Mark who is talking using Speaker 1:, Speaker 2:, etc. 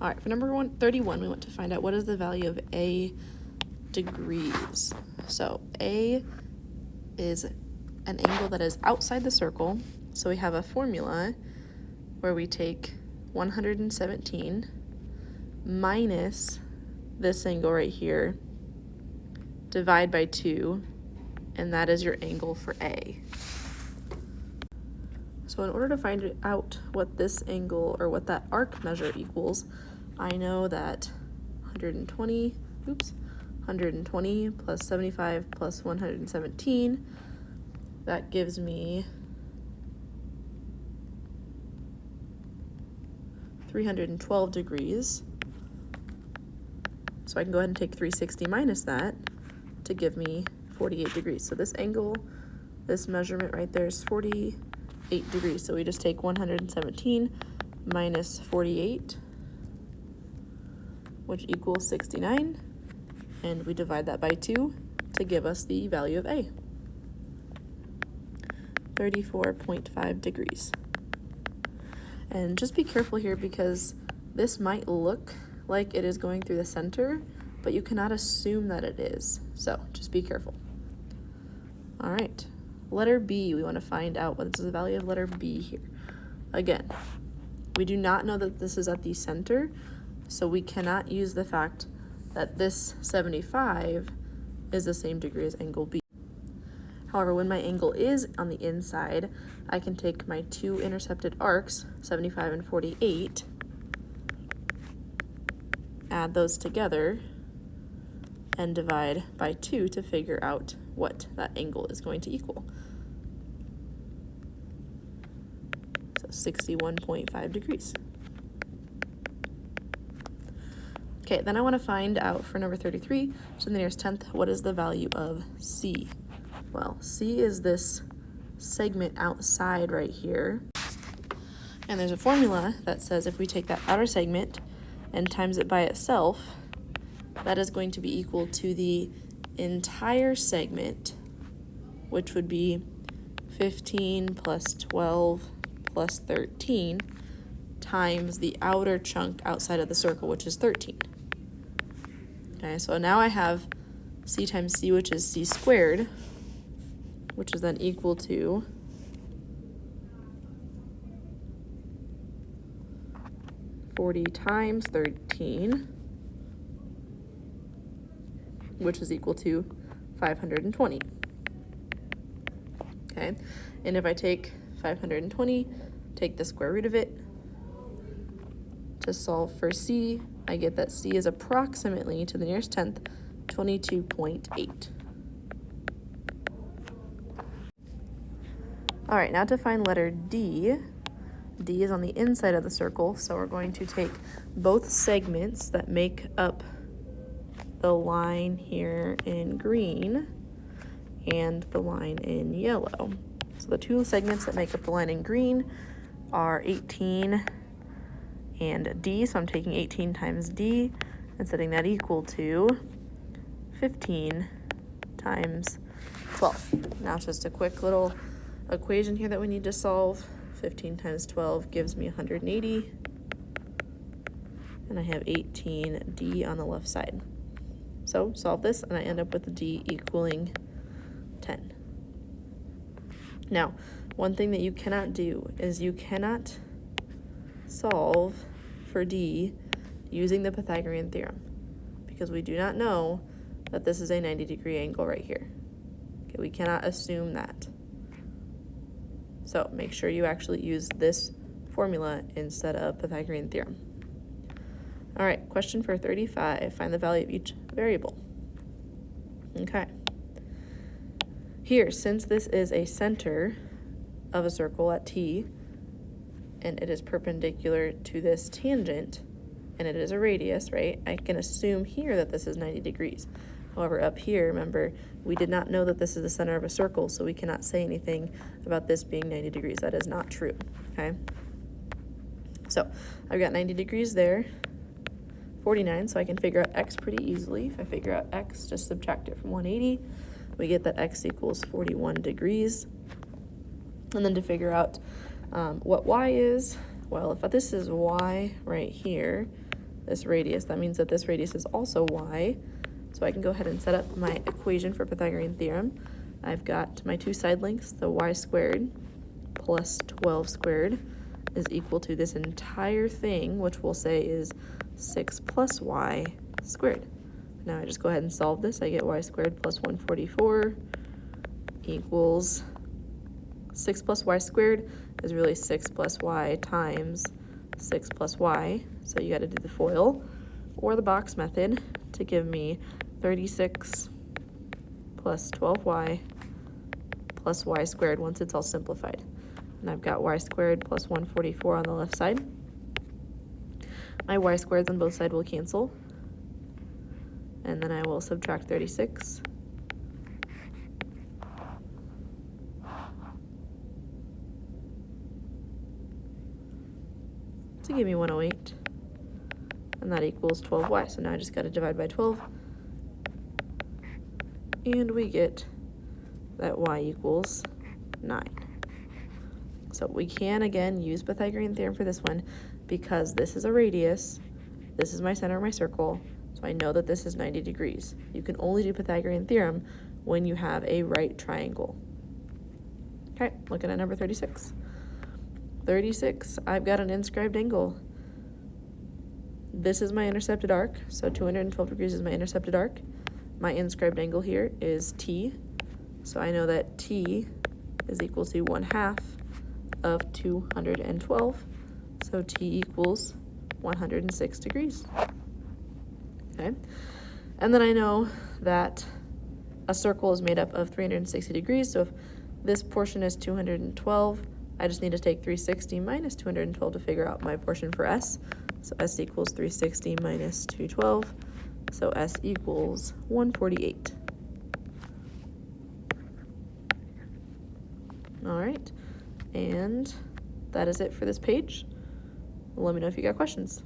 Speaker 1: All right, for number 31, we want to find out what is the value of A degrees. So A is an angle that is outside the circle. So we have a formula where we take 117 minus this angle right here, divide by 2, and that is your angle for A. So in order to find out what this angle or what that arc measure equals, I know that 120 plus 75 plus 117, that gives me 312 degrees. So I can go ahead and take 360 minus that to give me 48 degrees. So this angle, this measurement right there is 48 degrees. So we just take 117 minus 48, which equals 69, and we divide that by 2 to give us the value of A, 34.5 degrees. And just be careful here because this might look like it is going through the center, but you cannot assume that it is. So just be careful. All right, letter B, we want to find out what is the value of letter B here. Again, we do not know that this is at the center, so we cannot use the fact that this 75 is the same degree as angle B. However, when my angle is on the inside, I can take my two intercepted arcs, 75 and 48, add those together, and divide by 2 to figure out what that angle is going to equal. So 61.5 degrees. Okay, then I want to find out for number 33, so in the nearest tenth, what is the value of C? Well, C is this segment outside right here. And there's a formula that says if we take that outer segment and times it by itself, that is going to be equal to the entire segment, which would be 15 plus 12 plus 13 times the outer chunk outside of the circle, which is 13. Okay, so now I have C times C, which is C squared, which is then equal to 40 times 13, which is equal to 520. Okay, and if I take 520, take the square root of it, to solve for C, I get that C is approximately, to the nearest tenth, 22.8. All right, now to find letter D. D is on the inside of the circle, so we're going to take both segments that make up the line here in green and the line in yellow. So the two segments that make up the line in green are 18 and D, so I'm taking 18 times D and setting that equal to 15 times 12. Now it's just a quick little equation here that we need to solve. 15 times 12 gives me 180, and I have 18D on the left side. So solve this, and I end up with D equaling 10. Now, one thing that you cannot do is you cannot solve for D using the Pythagorean theorem, because we do not know that this is a 90-degree angle right here. Okay, we cannot assume that. So make sure you actually use this formula instead of Pythagorean theorem. All right, question for 35, find the value of each variable. Okay. Here, since this is a center of a circle at T, and it is perpendicular to this tangent, and it is a radius, right? I can assume here that this is 90 degrees. However, up here, remember, we did not know that this is the center of a circle, so we cannot say anything about this being 90 degrees. That is not true, okay? So I've got 90 degrees there, 49, so I can figure out x pretty easily. If I figure out x, just subtract it from 180, we get that x equals 41 degrees. And then to figure out what y is, well, if this is y right here, this radius. That means that this radius is also y. So I can go ahead and set up my equation for Pythagorean theorem. I've got my two side lengths, the y squared plus 12 squared is equal to this entire thing, which we'll say is 6 plus y squared. Now I just go ahead and solve this. I get y squared plus 144 equals 6 plus y squared is really 6 plus y times 6 plus y. So you got to do the FOIL or the box method to give me 36 plus 12y plus y squared once it's all simplified. And I've got y squared plus 144 on the left side. My y squareds on both sides will cancel. And then I will subtract 36. To give me 108. And that equals 12y. So now I just got to divide by 12. And we get that y equals 9. So we can, again, use Pythagorean theorem for this one because this is a radius, this is my center of my circle, so I know that this is 90 degrees. You can only do Pythagorean theorem when you have a right triangle. Okay, looking at number 36. 36, I've got an inscribed angle. This is my intercepted arc, so 212 degrees is my intercepted arc. My inscribed angle here is t, so I know that t is equal to 1/2 of 212, so t equals 106 degrees. Okay, and then I know that a circle is made up of 360 degrees, so if this portion is 212, I just need to take 360 minus 212 to figure out my portion for s. So s equals 360 minus 212, so s equals 148. All right, and that is it for this page. Let me know if you got questions.